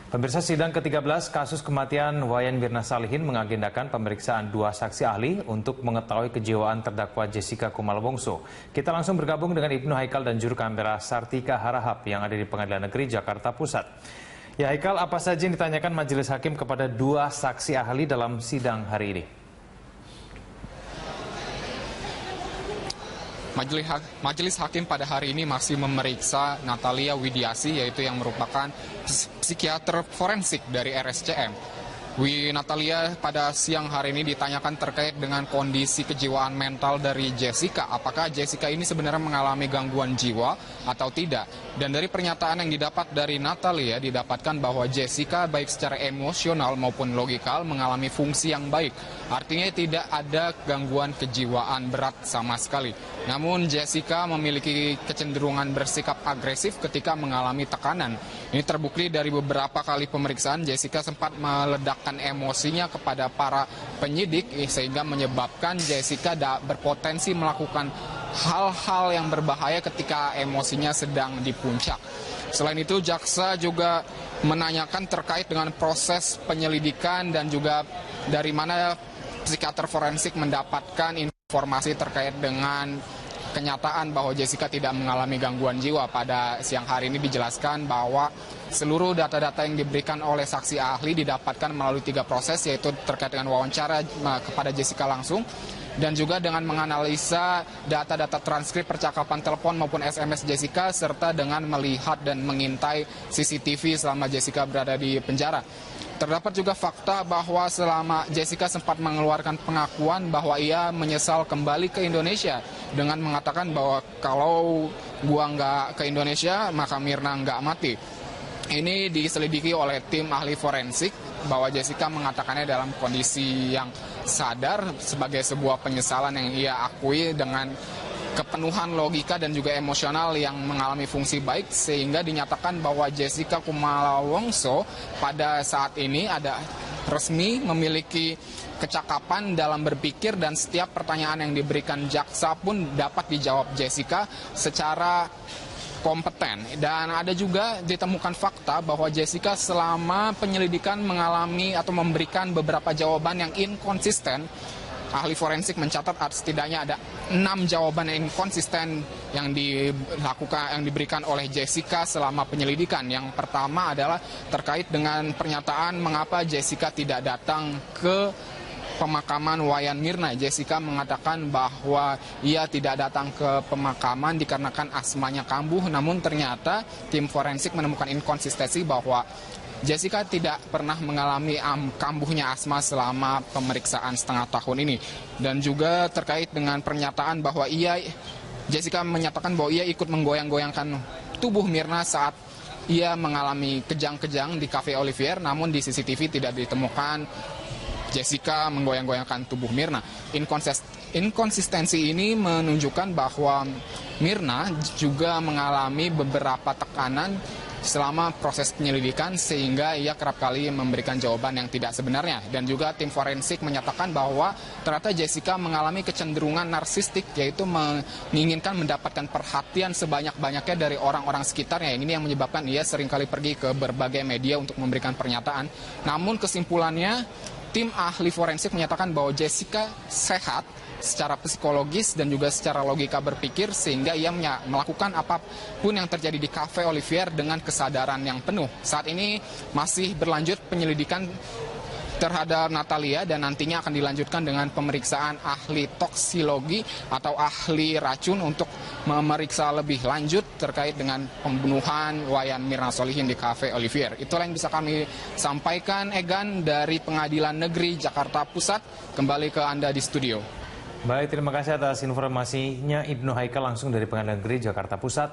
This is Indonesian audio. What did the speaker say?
Pemirsa, sidang ke-13 kasus kematian Wayan Mirna Salihin mengagendakan pemeriksaan 2 saksi ahli untuk mengetahui kejiwaan terdakwa Jessica Kumala Wongso. Kita langsung bergabung dengan Ibnu Haikal dan juru kamera Sartika Harahap yang ada di Pengadilan Negeri Jakarta Pusat. Ya Haikal, apa saja yang ditanyakan majelis hakim kepada 2 saksi ahli dalam sidang hari ini? Majelis Hakim pada hari ini masih memeriksa Natalia Widiasi, yaitu yang merupakan psikiater forensik dari RSCM. Natalia pada siang hari ini ditanyakan terkait dengan kondisi kejiwaan mental dari Jessica. Apakah Jessica ini sebenarnya mengalami gangguan jiwa atau tidak? Dan dari pernyataan yang didapat dari Natalia, didapatkan bahwa Jessica baik secara emosional maupun logikal mengalami fungsi yang baik. Artinya tidak ada gangguan kejiwaan berat sama sekali. Namun Jessica memiliki kecenderungan bersikap agresif ketika mengalami tekanan. Ini terbukti dari beberapa kali pemeriksaan. Jessica sempat meledakkan emosinya kepada para penyidik sehingga menyebabkan Jessica berpotensi melakukan hal-hal yang berbahaya ketika emosinya sedang di puncak. Selain itu, jaksa juga menanyakan terkait dengan proses penyelidikan dan juga dari mana psikiater forensik mendapatkan informasi terkait dengan kenyataan bahwa Jessica tidak mengalami gangguan jiwa. Pada siang hari ini dijelaskan bahwa seluruh data-data yang diberikan oleh saksi ahli didapatkan melalui 3 proses, yaitu terkait dengan wawancara kepada Jessica langsung, dan juga dengan menganalisa data-data transkrip percakapan telepon maupun SMS Jessica, serta dengan melihat dan mengintai CCTV selama Jessica berada di penjara. Terdapat juga fakta bahwa selama Jessica sempat mengeluarkan pengakuan bahwa ia menyesal kembali ke Indonesia dengan mengatakan bahwa kalau gua nggak ke Indonesia maka Mirna nggak mati. Ini diselidiki oleh tim ahli forensik bahwa Jessica mengatakannya dalam kondisi yang sadar sebagai sebuah penyesalan yang ia akui dengan kepenuhan logika dan juga emosional yang mengalami fungsi baik, sehingga dinyatakan bahwa Jessica Kumala Wongso pada saat ini ada resmi memiliki kecakapan dalam berpikir, dan setiap pertanyaan yang diberikan jaksa pun dapat dijawab Jessica secara kompeten. Dan ada juga ditemukan fakta bahwa Jessica selama penyelidikan mengalami atau memberikan beberapa jawaban yang inkonsisten. Ahli forensik mencatat setidaknya ada 6 jawaban yang inkonsisten yang diberikan oleh Jessica selama penyelidikan. Yang pertama adalah terkait dengan pernyataan mengapa Jessica tidak datang ke pemakaman Wayan Mirna. Jessica mengatakan bahwa ia tidak datang ke pemakaman dikarenakan asmanya kambuh, namun ternyata tim forensik menemukan inkonsistensi bahwa Jessica tidak pernah mengalami kambuhnya asma selama pemeriksaan setengah tahun ini. Dan juga terkait dengan pernyataan bahwa Jessica menyatakan bahwa ia ikut menggoyang-goyangkan tubuh Mirna saat ia mengalami kejang-kejang di Cafe Olivier, namun di CCTV tidak ditemukan Jessica menggoyang-goyangkan tubuh Mirna. Inkonsistensi ini menunjukkan bahwa Mirna juga mengalami beberapa tekanan selama proses penyelidikan, sehingga ia kerap kali memberikan jawaban yang tidak sebenarnya. Dan juga tim forensik menyatakan bahwa ternyata Jessica mengalami kecenderungan narsistik, yaitu menginginkan mendapatkan perhatian sebanyak-banyaknya dari orang-orang sekitarnya. Ini yang menyebabkan ia seringkali pergi ke berbagai media untuk memberikan pernyataan. Namun kesimpulannya, tim ahli forensik menyatakan bahwa Jessica sehat secara psikologis dan juga secara logika berpikir, sehingga ia melakukan apapun yang terjadi di Cafe Olivier dengan kesadaran yang penuh. Saat ini masih berlanjut penyelidikan terhadap Natalia, dan nantinya akan dilanjutkan dengan pemeriksaan ahli toksikologi atau ahli racun untuk memeriksa lebih lanjut terkait dengan pembunuhan Wayan Mirna Salihin di Cafe Olivier. Itulah yang bisa kami sampaikan, Egan, dari Pengadilan Negeri Jakarta Pusat. Kembali ke Anda di studio. Baik, terima kasih atas informasinya Ibnu Haikal langsung dari Pengadilan Negeri Jakarta Pusat.